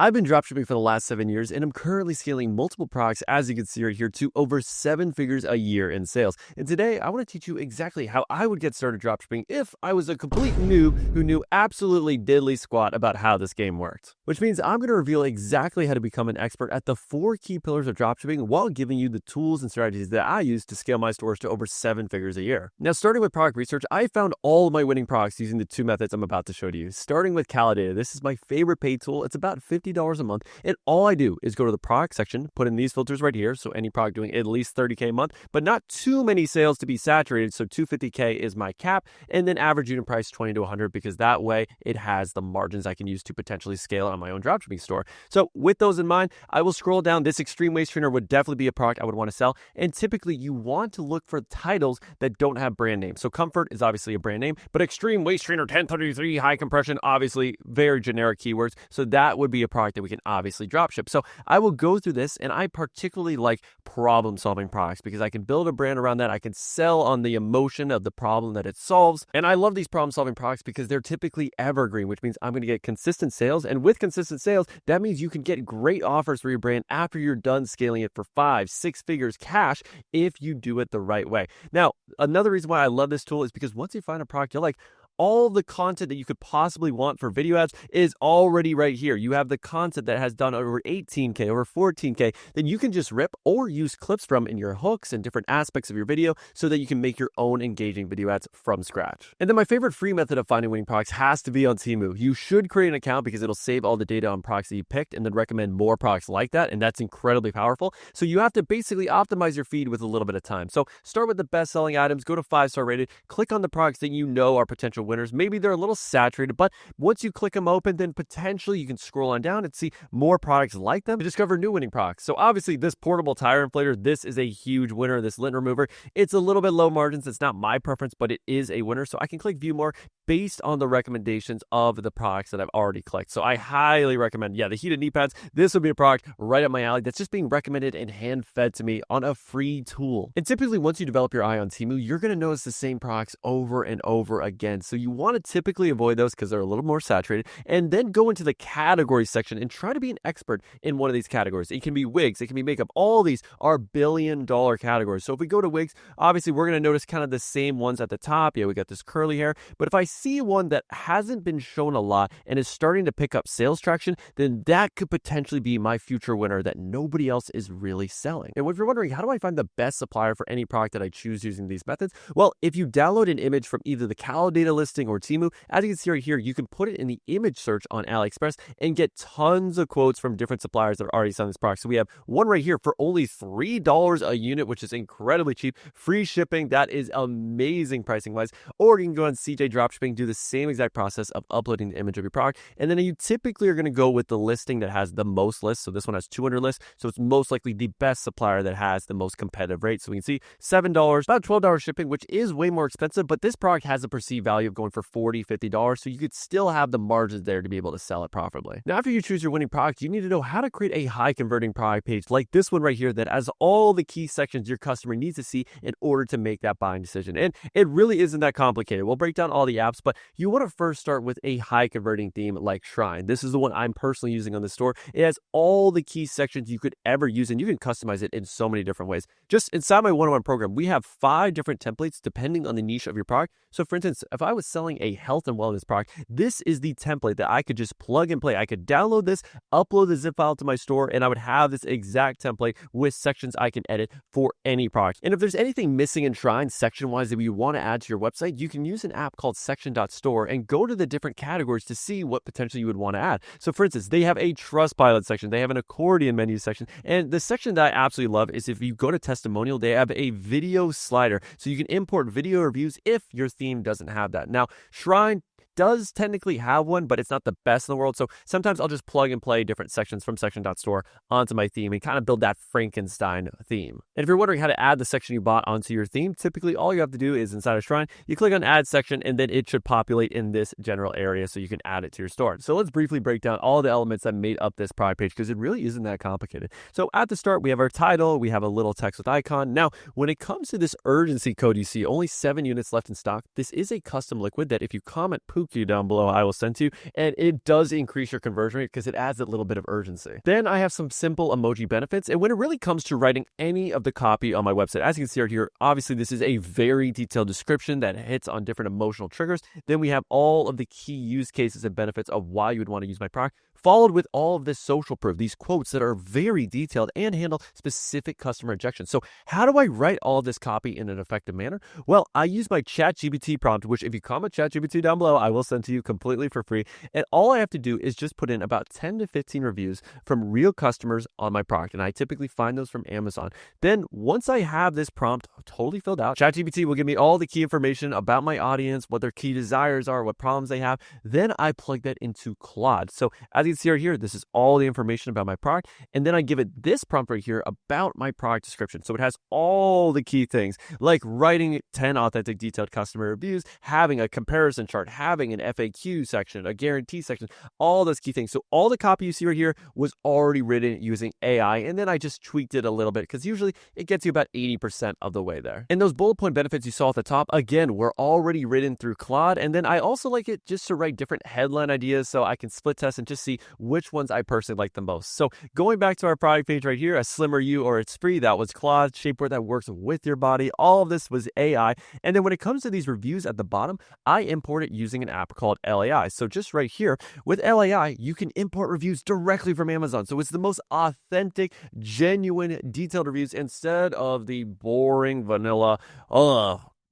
I've been dropshipping for the last 7 years, and I'm currently scaling multiple products, as you can see right here, to over 7 figures a year in sales. And today, I want to teach you exactly how I would get started dropshipping if I was a complete noob who knew absolutely diddly squat about how this game worked. Which means I'm going to reveal exactly how to become an expert at the 4 key pillars of dropshipping while giving you the tools and strategies that I use to scale my stores to over 7 figures a year. Now, starting with product research, I found all of my winning products using the 2 methods I'm about to show to you. Starting with Calidata, this is my favorite paid tool. It's about $50 a month, and all I do is go to the product section, put in these filters right here, so any product doing at least $30K a month, but not too many sales to be saturated, so $250K is my cap, and then average unit price $20 to $100, because that way it has the margins I can use to potentially scale on my own dropshipping store. So with those in mind, I will scroll down. This extreme waist trainer would definitely be a product I would want to sell, and typically you want to look for titles that don't have brand names. So comfort is obviously a brand name, but extreme waist trainer 1033 high compression, obviously very generic keywords, so that would be a product that we can obviously dropship. So I will go through this, and I particularly like problem solving products because I can build a brand around that. I can sell on the emotion of the problem that it solves. And I love these problem solving products because they're typically evergreen, which means I'm going to get consistent sales. And with consistent sales, that means you can get great offers for your brand after you're done scaling it for 5, 6 figures cash if you do it the right way. Now, another reason why I love this tool is because once you find a product you like, all the content that you could possibly want for video ads is already right here. You have the content that has done over 18K, over 14K, then you can just rip or use clips from in your hooks and different aspects of your video so that you can make your own engaging video ads from scratch. And then my favorite free method of finding winning products has to be on Temu. You should create an account because it'll save all the data on products that you picked and then recommend more products like that. And that's incredibly powerful. So you have to basically optimize your feed with a little bit of time. So start with the best selling items, go to 5-star rated, click on the products that you know are potential winners. Maybe they're a little saturated, but once you click them open, then potentially you can scroll on down and see more products like them to discover new winning products. So obviously this portable tire inflator, this is a huge winner. This lint remover, it's a little bit low margins. It's not my preference, but it is a winner. So I can click view more based on the recommendations of the products that I've already clicked. So I highly recommend, the heated knee pads. This would be a product right up my alley that's just being recommended and hand fed to me on a free tool. And typically once you develop your eye on Temu, you're going to notice the same products over and over again. So you want to typically avoid those because they're a little more saturated, and then go into the category section and try to be an expert in one of these categories. It can be wigs, it can be makeup. All these are billion-dollar categories. So if we go to wigs, obviously we're going to notice kind of the same ones at the top. We got this curly hair, but if I see one that hasn't been shown a lot and is starting to pick up sales traction, then that could potentially be my future winner that nobody else is really selling. And if you're wondering, how do I find the best supplier for any product that I choose using these methods? Well, if you download an image from either the Calidata listing or Temu, as you can see right here, you can put it in the image search on AliExpress and get tons of quotes from different suppliers that are already selling this product. So we have one right here for only $3 a unit, which is incredibly cheap. Free shipping, that is amazing pricing wise. Or you can go on CJ Dropshipping, do the same exact process of uploading the image of your product. And then you typically are going to go with the listing that has the most lists. So this one has 200 lists. So it's most likely the best supplier that has the most competitive rate. So we can see $7, about $12 shipping, which is way more expensive, but this product has a perceived value of going for $40, $50, so you could still have the margins there to be able to sell it profitably. Now, after you choose your winning product, you need to know how to create a high converting product page like this one right here that has all the key sections your customer needs to see in order to make that buying decision. And it really isn't that complicated. We'll break down all the apps, but you want to first start with a high converting theme like Shrine. This is the one I'm personally using on the store. It has all the key sections you could ever use, and you can customize it in so many different ways. Just inside my one-on-one program, we have 5 different templates depending on the niche of your product. So for instance, if I was selling a health and wellness product, this is the template that I could just plug and play. I could download this, upload the zip file to my store, and I would have this exact template with sections I can edit for any product. And if there's anything missing in Shrine section-wise that you want to add to your website, you can use an app called section.store and go to the different categories to see what potentially you would want to add. So for instance, they have a Trustpilot section, they have an accordion menu section, and the section that I absolutely love is if you go to testimonial, they have a video slider. So you can import video reviews if your theme doesn't have that. Now, Shrine does technically have one, but it's not the best in the world. So sometimes I'll just plug and play different sections from section.store onto my theme and kind of build that Frankenstein theme. And if you're wondering how to add the section you bought onto your theme, typically all you have to do is inside of Shrine, you click on add section, and then it should populate in this general area so you can add it to your store. So let's briefly break down all the elements that made up this product page because it really isn't that complicated. So at the start, we have our title, we have a little text with icon. Now, when it comes to this urgency code you see, only 7 units left in stock. This is a custom liquid that if you comment poo link to you down below I will send to you, and it does increase your conversion rate because it adds a little bit of urgency. Then I have some simple emoji benefits, and when it really comes to writing any of the copy on my website, as you can see right here, obviously this is a very detailed description that hits on different emotional triggers. Then we have all of the key use cases and benefits of why you would want to use my product, followed with all of this social proof, these quotes that are very detailed and handle specific customer objections. So how do I write all of this copy in an effective manner? Well, I use my ChatGPT prompt, which if you comment ChatGPT down below, I will send to you completely for free. And all I have to do is just put in about 10 to 15 reviews from real customers on my product. And I typically find those from Amazon. Then once I have this prompt totally filled out, ChatGPT will give me all the key information about my audience, what their key desires are, what problems they have. Then I plug that into Claude. So as you can see right here, this is all the information about my product. And then I give it this prompt right here about my product description. So it has all the key things like writing 10 authentic detailed customer reviews, having a comparison chart, having an FAQ section, a guarantee section, all those key things. So all the copy you see right here was already written using AI. And then I just tweaked it a little bit because usually it gets you about 80% of the way there. And those bullet point benefits you saw at the top, again, were already written through Claude. And then I also like it just to write different headline ideas so I can split test and just see which ones I personally like the most. So going back to our product page right here, a slimmer you or it's free, that was Claude. Shapewear that works with your body. All of this was AI. And then when it comes to these reviews at the bottom, I import it using an app called LAI. So just right here with LAI, you can import reviews directly from Amazon. So it's the most authentic, genuine, detailed reviews instead of the boring vanilla,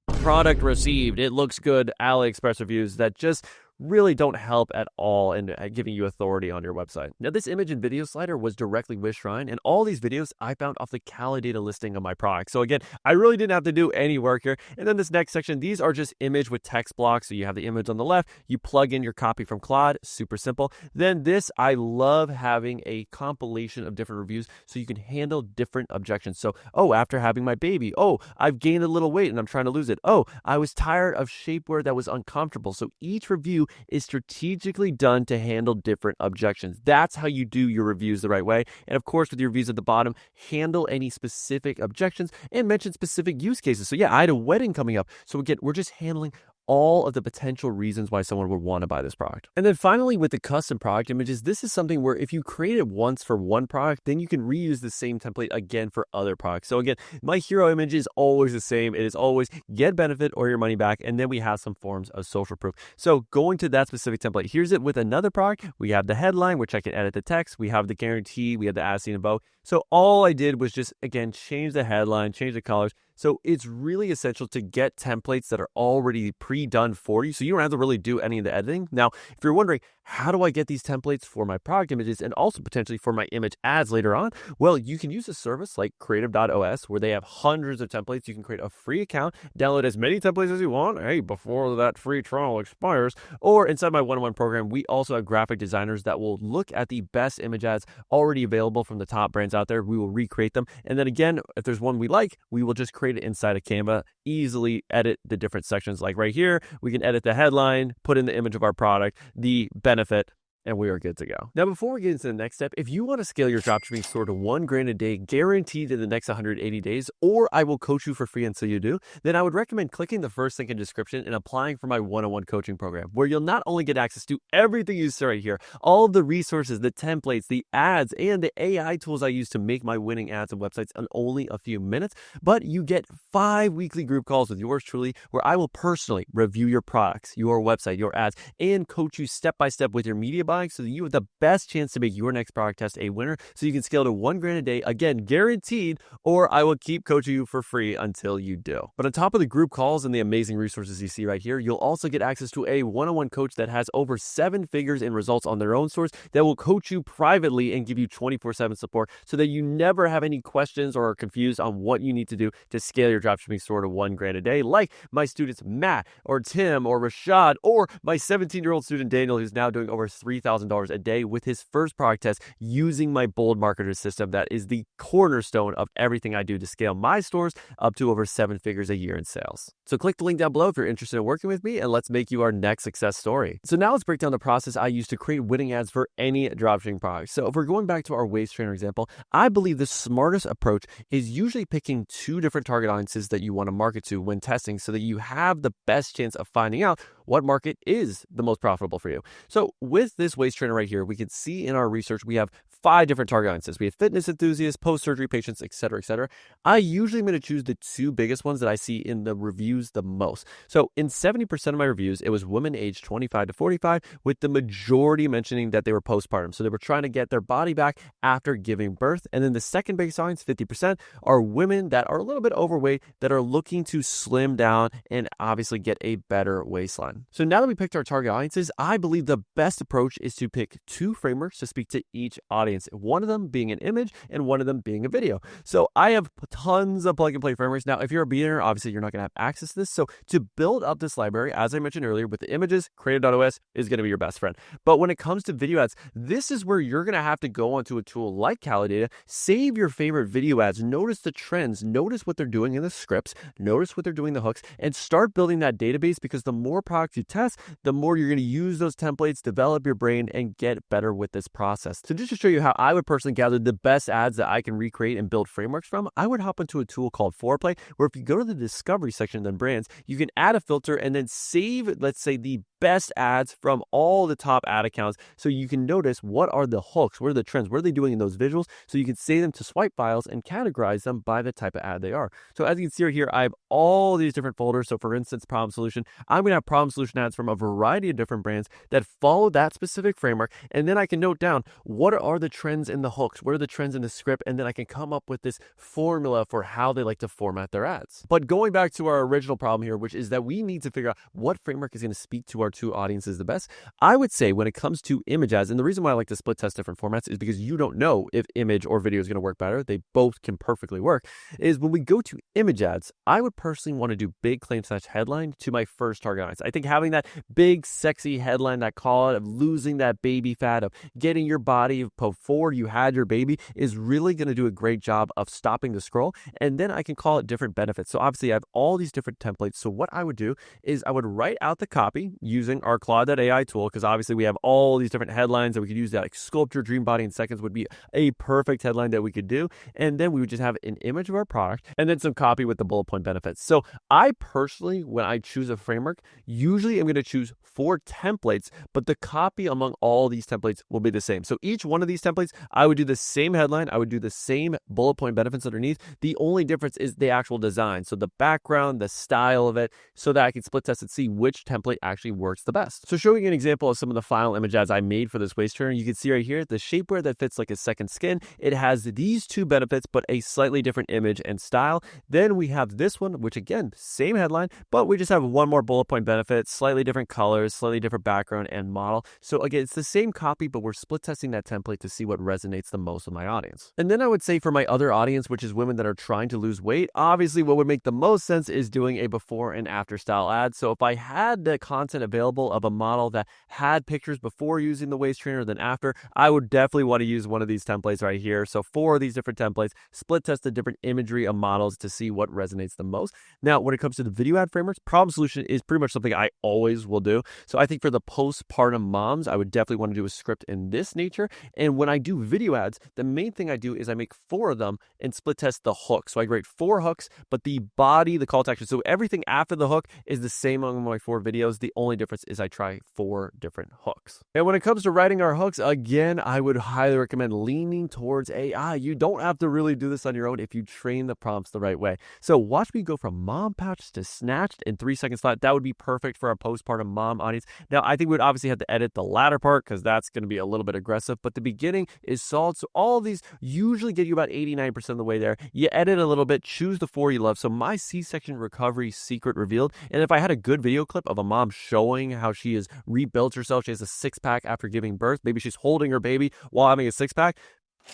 product received, it looks good, AliExpress reviews that just really don't help at all in giving you authority on your website. Now, this image and video slider was directly with Shrine, and all these videos I found off the Calidata listing of my product. So again, I really didn't have to do any work here. And then this next section, these are just image with text blocks. So you have the image on the left, you plug in your copy from Claude, super simple. Then this, I love having a compilation of different reviews so you can handle different objections. So, after having my baby, I've gained a little weight and I'm trying to lose it. I was tired of shapewear that was uncomfortable. So each review is strategically done to handle different objections. That's how you do your reviews the right way. And of course, with your reviews at the bottom, handle any specific objections and mention specific use cases. So yeah, I had a wedding coming up. So again, we're just handling all of the potential reasons why someone would want to buy this product. And then finally, with the custom product images, this is something where if you create it once for one product, then you can reuse the same template again for other products. So again, my hero image is always the same. It is always get benefit or your money back. And then we have some forms of social proof. So going to that specific template, here's it with another product. We have the headline, which I can edit the text. We have the guarantee. We have the as seen above. So all I did was just, again, change the headline, change the colors. So it's really essential to get templates that are already pre-done for you, so you don't have to really do any of the editing. Now, if you're wondering, how do I get these templates for my product images and also potentially for my image ads later on? Well, you can use a service like creative.os where they have hundreds of templates. You can create a free account, download as many templates as you want, before that free trial expires. Or inside my one-on-one program, we also have graphic designers that will look at the best image ads already available from the top brands out there. We will recreate them. And then again, if there's one we like, we will just create it inside of Canva, easily edit the different sections. Like right here, we can edit the headline, put in the image of our product, the benefit, and we are good to go. Now, before we get into the next step, if you want to scale your dropshipping store to $1,000 a day, guaranteed in the next 180 days, or I will coach you for free until you do, then I would recommend clicking the first link in the description and applying for my one-on-one coaching program, where you'll not only get access to everything you see right here, all of the resources, the templates, the ads, and the AI tools I use to make my winning ads and websites in only a few minutes, but you get 5 weekly group calls with yours truly, where I will personally review your products, your website, your ads, and coach you step-by-step with your media buying so that you have the best chance to make your next product test a winner so you can scale to $1,000 a day, again, guaranteed, or I will keep coaching you for free until you do. But on top of the group calls and the amazing resources you see right here, you'll also get access to a one-on-one coach that has over 7 figures in results on their own stores that will coach you privately and give you 24/7 support so that you never have any questions or are confused on what you need to do to scale your dropshipping store to $1,000 a day, like my students Matt or Tim or Rashad or my 17-year-old student Daniel, who's now doing over $3,000 a day with his first product test using my bold marketer system that is the cornerstone of everything I do to scale my stores up to over 7 figures a year in sales. So click the link down below if you're interested in working with me, and let's make you our next success story. So now let's break down the process I use to create winning ads for any dropshipping product. So if we're going back to our waist trainer example, I believe the smartest approach is usually picking 2 different target audiences that you want to market to when testing so that you have the best chance of finding out what market is the most profitable for you. So with this waist trainer right here, we can see in our research, we have 5 different target audiences. We have fitness enthusiasts, post-surgery patients, et cetera, et cetera. I usually am going to choose the 2 biggest ones that I see in the reviews the most. So in 70% of my reviews, it was women aged 25 to 45, with the majority mentioning that they were postpartum. So they were trying to get their body back after giving birth. And then the second biggest audience, 50%, are women that are a little bit overweight that are looking to slim down and obviously get a better waistline. So now that we picked our target audiences, I believe the best approach is to pick 2 frameworks to speak to each audience, one of them being an image and one of them being a video. So I have tons of plug and play frameworks. Now, if you're a beginner, obviously you're not going to have access to this. So to build up this library, as I mentioned earlier, with the images, Creative.os is going to be your best friend. But when it comes to video ads, this is where you're going to have to go onto a tool like Calidata, save your favorite video ads, notice the trends, notice what they're doing in the scripts, notice what they're doing in the hooks, and start building that database, because the more products you test, the more you're going to use those templates, develop your brain, and get better with this process. So just to show you how I would personally gather the best ads that I can recreate and build frameworks from, I would hop into a tool called Foreplay, where if you go to the discovery section, then brands, you can add a filter and then save, let's say, the best ads from all the top ad accounts, so you can notice what are the hooks, what are the trends, what are they doing in those visuals, so you can save them to swipe files and categorize them by the type of ad they are. So as you can see right here, I have all these different folders. So for instance, problem solution, I'm going to have problem solution ads from a variety of different brands that follow that specific framework, and then I can note down what are the trends in the hooks, what are the trends in the script, and then I can come up with this formula for how they like to format their ads. But going back to our original problem here, which is that we need to figure out what framework is going to speak to our 2 audiences the best. I would say when it comes to image ads, and the reason why I like to split test different formats is because you don't know if image or video is going to work better. They both can perfectly work. Is when we go to image ads, I would personally want to do big claim/headline to my first target audience. I think having that big, sexy headline, that call out of losing that baby fat, of getting your body before you had your baby, is really going to do a great job of stopping the scroll. And then I can call it different benefits. So obviously I have all these different templates. So what I would do is I would write out the copy using our Claude.ai tool, because obviously we have all these different headlines that we could use. That like sculpt your dream body in seconds would be a perfect headline that we could do. And then we would just have an image of our product and then some copy with the bullet point benefits. So I personally, when I choose a framework, usually I'm going to choose 4 templates, but the copy among all these templates will be the same. So each one of these templates, I would do the same headline. I would do the same bullet point benefits underneath. The only difference is the actual design. So the background, the style of it, so that I can split test and see which template actually works the best. So showing you an example of some of the final image ads I made for this waist trainer, you can see right here, the shapewear that fits like a second skin. It has these 2 benefits, but a slightly different image and style. Then we have this one, which again, same headline, but we just have 1 more bullet point benefit, slightly different colors, slightly different background and model. So again, it's the same copy, but we're split testing that template to see what resonates the most with my audience. And then I would say for my other audience, which is women that are trying to lose weight, obviously what would make the most sense is doing a before and after style ad. So if I had the content available of a model that had pictures before using the waist trainer, then after, I would definitely want to use one of these templates right here. So 4 of these different templates, split test the different imagery of models to see what resonates the most. Now, when it comes to the video ad frameworks, problem solution is pretty much something I always will do. So I think for the postpartum moms, I would definitely want to do a script in this nature. And when I do video ads, the main thing I do is I make 4 of them and split test the hook. So I create 4 hooks, but the body, the call to action, so everything after the hook is the same among my 4 videos. The only difference is I try 4 different hooks. And when it comes to writing our hooks, again, I would highly recommend leaning towards AI. You don't have to really do this on your own if you train the prompts the right way. So watch me go from mom pouch to snatched in 3 seconds flat. That would be perfect for our postpartum mom audience. Now, I think we'd obviously have to edit the latter part because that's going to be a little bit aggressive, but the beginning is solid. So all of these usually get you about 89% of the way there. You edit a little bit, choose the 4 you love. So my C-section recovery secret revealed. And if I had a good video clip of a mom showing how she has rebuilt herself, she has a 6-pack after giving birth, maybe she's holding her baby while having a 6-pack,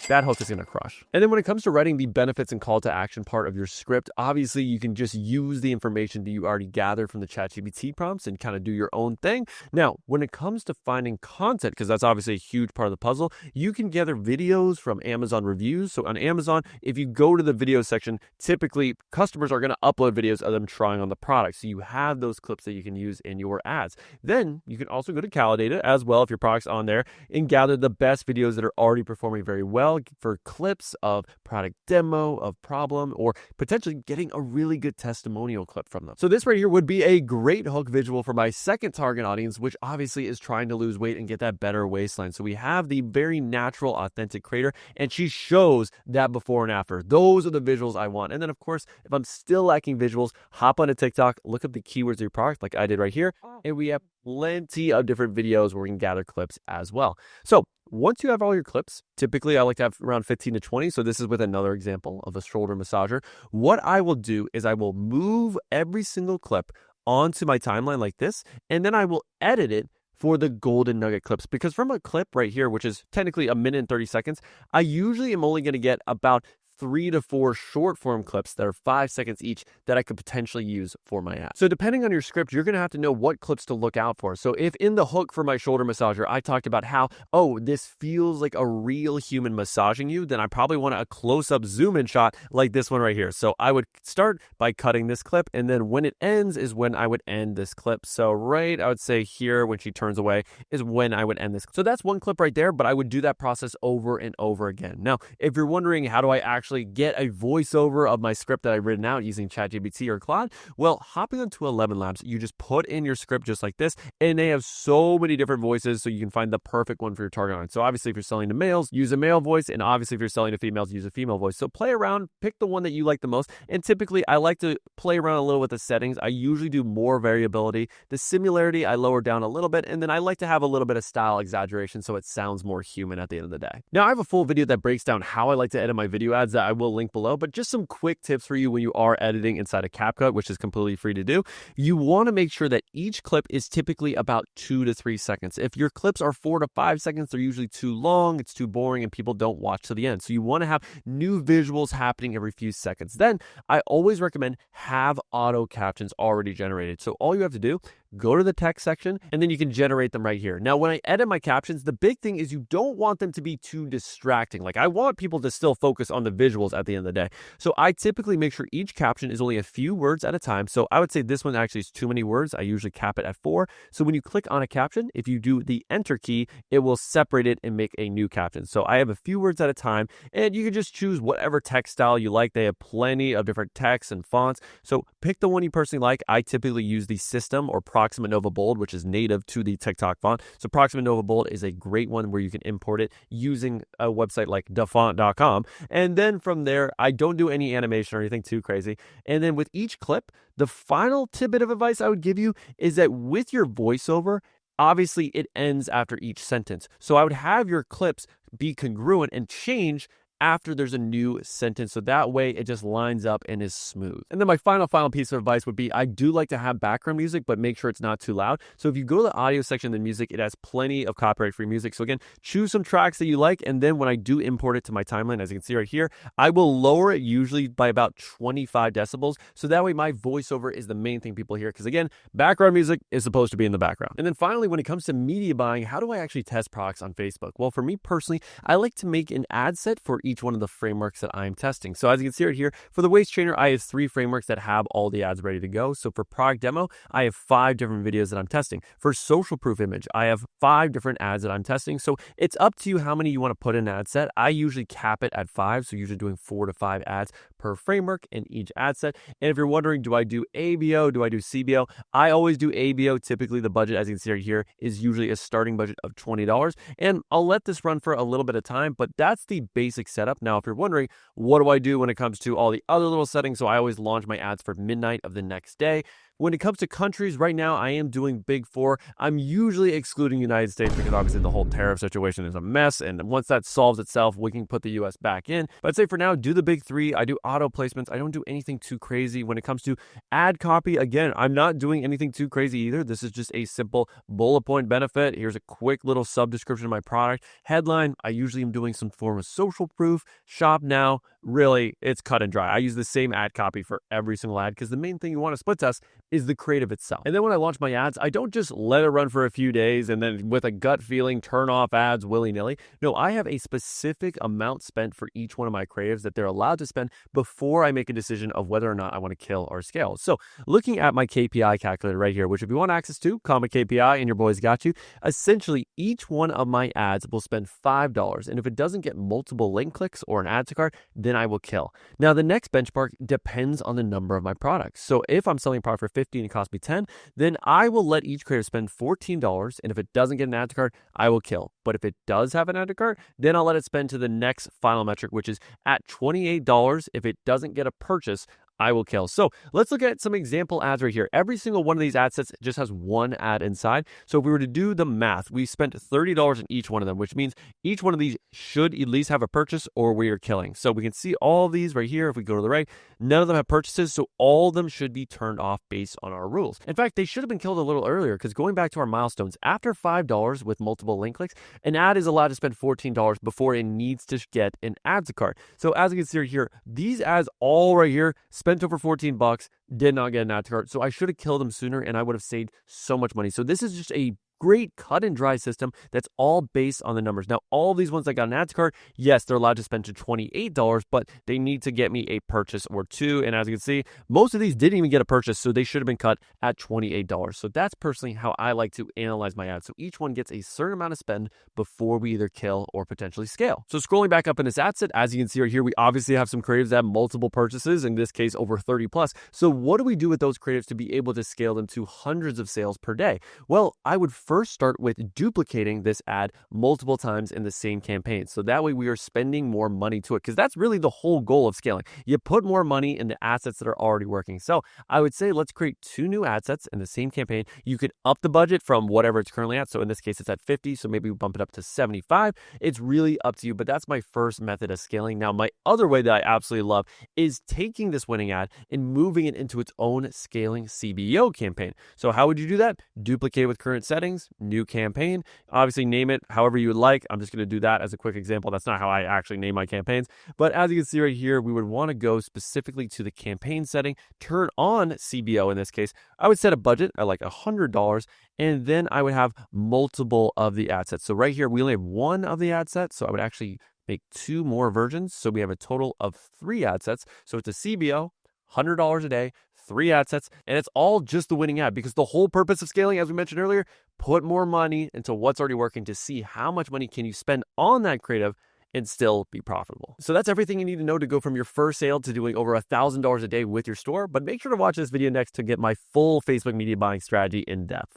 that hook is going to crush. And then when it comes to writing the benefits and call to action part of your script, obviously you can just use the information that you already gathered from the ChatGPT prompts and kind of do your own thing. Now, when it comes to finding content, because that's obviously a huge part of the puzzle, you can gather videos from Amazon reviews. So on Amazon, if you go to the video section, typically customers are going to upload videos of them trying on the product. So you have those clips that you can use in your ads. Then you can also go to Calidata as well if your product's on there and gather the best videos that are already performing very well well for clips of product demo, of problem, or potentially getting a really good testimonial clip from them. So this right here would be a great hook visual for my second target audience, which obviously is trying to lose weight and get that better waistline. So we have the very natural, authentic creator, and she shows that before and after. Those are the visuals I want. And then of course, if I'm still lacking visuals, hop onto TikTok, look up the keywords of your product like I did right here, and we have plenty of different videos where we can gather clips as well. So once you have all your clips, typically I like to have around 15 to 20. So this is with another example of a shoulder massager. What I will do is I will move every single clip onto my timeline like this, and then I will edit it for the golden nugget clips, because from a clip right here, which is technically a minute and 30 seconds, I usually am only going to get about 3 to 4 short form clips that are 5 seconds each that I could potentially use for my ad. So depending on your script, you're going to have to know what clips to look out for. So if in the hook for my shoulder massager, I talked about how, oh, this feels like a real human massaging you, then I probably want a close-up zoom-in shot like this one right here. So I would start by cutting this clip, and then when it ends is when I would end this clip. So right, I would say here when she turns away is when I would end this. So that's one clip right there, but I would do that process over and over again. Now, if you're wondering how do I actually get a voiceover of my script that I've written out using ChatGPT or Claude, well, hopping onto 11 Labs, you just put in your script just like this, and they have so many different voices, so you can find the perfect one for your target audience. So obviously, if you're selling to males, use a male voice, and obviously, if you're selling to females, use a female voice. So play around, pick the one that you like the most, and typically, I like to play around a little with the settings. I usually do more variability. The similarity, I lower down a little bit, and then I like to have a little bit of style exaggeration so it sounds more human at the end of the day. Now, I have a full video that breaks down how I like to edit my video ads that I will link below, but just some quick tips for you when you are editing inside of Capcut, which is completely free to do. You want to make sure that each clip is typically about 2 to 3 seconds. If your clips are 4 to 5 seconds, they're usually too long, it's too boring, and people don't watch to the end. So you want to have new visuals happening every few seconds. Then I always recommend have auto captions already generated. So all you have to do, go to the text section, and then you can generate them right here. Now, when I edit my captions, the big thing is you don't want them to be too distracting. Like, I want people to still focus on the visuals at the end of the day. So I typically make sure each caption is only a few words at a time. So I would say this one actually is too many words. I usually cap it at 4. So when you click on a caption, if you do the enter key, it will separate it and make a new caption. So I have a few words at a time, and you can just choose whatever text style you like. They have plenty of different texts and fonts. So pick the one you personally like. I typically use the System or Proxima Nova Bold, which is native to the TikTok font. So Proxima Nova Bold is a great one where you can import it using a website like dafont.com. And then from there, I don't do any animation or anything too crazy. And then with each clip, the final tidbit of advice I would give you is that with your voiceover, obviously it ends after each sentence. So I would have your clips be congruent and change after there's a new sentence. So that way it just lines up and is smooth. And then my final piece of advice would be, I do like to have background music, but make sure it's not too loud. So if you go to the audio section of the music, it has plenty of copyright free music. So again, choose some tracks that you like. And then when I do import it to my timeline, as you can see right here, I will lower it usually by about 25 decibels. So that way my voiceover is the main thing people hear. Because again, background music is supposed to be in the background. And then finally, when it comes to media buying, how do I actually test products on Facebook? Well, for me personally, I like to make an ad set for each one of the frameworks that I'm testing. So as you can see right here, for the waist trainer, I have 3 frameworks that have all the ads ready to go. So for product demo, I have 5 different videos that I'm testing. For social proof image, I have 5 different ads that I'm testing. So it's up to you how many you want to put in an ad set. I usually cap it at 5. So usually doing 4 to 5 ads per framework in each ad set. And if you're wondering, do I do ABO? Do I do CBO? I always do ABO. Typically the budget, as you can see right here, is usually a starting budget of $20. And I'll let this run for a little bit of time, but that's the basic setup. Now, if you're wondering, what do I do when it comes to all the other little settings? So I always launch my ads for midnight of the next day. When it comes to countries, right now I am doing Big 4. I'm usually excluding United States because obviously the whole tariff situation is a mess. And once that solves itself, we can put the US back in. But I'd say for now, do the Big 3. I do auto placements. I don't do anything too crazy. When it comes to ad copy, again, I'm not doing anything too crazy either. This is just a simple bullet point benefit. Here's a quick little sub description of my product. Headline, I usually am doing some form of social proof. Shop now. Really, it's cut and dry. I use the same ad copy for every single ad because the main thing you want to split test is the creative itself. And then when I launch my ads, I don't just let it run for a few days and then with a gut feeling turn off ads willy-nilly. No, I have a specific amount spent for each one of my creatives that they're allowed to spend before I make a decision of whether or not I want to kill or scale. So looking at my KPI calculator right here, which if you want access to, call me KPI and your boy's got you. Essentially, each one of my ads will spend $5. And if it doesn't get multiple link clicks or an add to cart, then I will kill. Now, the next benchmark depends on the number of my products. So if I'm selling a product for $50 and it costs me $10, then I will let each creator spend $14. And if it doesn't get an add to cart, I will kill. But if it does have an add to cart, then I'll let it spend to the next final metric, which is at $28. If it doesn't get a purchase, I will kill. So let's look at some example ads right here. Every single one of these ad sets just has one ad inside. So if we were to do the math, we spent $30 in each one of them, which means each one of these should at least have a purchase or we are killing. So we can see all of these right here. If we go to the right, none of them have purchases. So all of them should be turned off based on our rules. In fact, they should have been killed a little earlier because going back to our milestones, after $5 with multiple link clicks, an ad is allowed to spend $14 before it needs to get an add to cart. So as you can see right here, these ads all right here spent over $14, did not get an add to cart. So I should have killed them sooner and I would have saved so much money. So this is just a great cut and dry system that's all based on the numbers. Now, all these ones that got an add to cart, yes, they're allowed to spend to $28, but they need to get me a purchase or two. And as you can see, most of these didn't even get a purchase, so they should have been cut at $28. So that's personally how I like to analyze my ads. So each one gets a certain amount of spend before we either kill or potentially scale. So scrolling back up in this ad set, as you can see right here, we obviously have some creatives that have multiple purchases, in this case, over 30 plus. So what do we do with those creatives to be able to scale them to hundreds of sales per day? Well, I would first start with duplicating this ad multiple times in the same campaign. So that way we are spending more money to it because that's really the whole goal of scaling. You put more money in the assets that are already working. So I would say let's create 2 new ad sets in the same campaign. You could up the budget from whatever it's currently at. So in this case, it's at 50. So maybe we bump it up to 75. It's really up to you, but that's my first method of scaling. Now, my other way that I absolutely love is taking this winning ad and moving it into its own scaling CBO campaign. So how would you do that? Duplicate with current settings, new campaign, obviously name it however you would like. I'm just going to do that as a quick example. That's not how I actually name my campaigns. But as you can see right here, we would want to go specifically to the campaign setting, turn on CBO in this case. I would set a budget at like $100, and then I would have multiple of the ad sets. So right here, we only have one of the ad sets. So I would actually make 2 more versions. So we have a total of 3 ad sets. So it's a CBO, $100 a day, 3 ad sets, and it's all just the winning ad because the whole purpose of scaling, as we mentioned earlier, put more money into what's already working to see how much money can you spend on that creative and still be profitable. So that's everything you need to know to go from your first sale to doing over $1,000 a day with your store. But make sure to watch this video next to get my full Facebook media buying strategy in depth.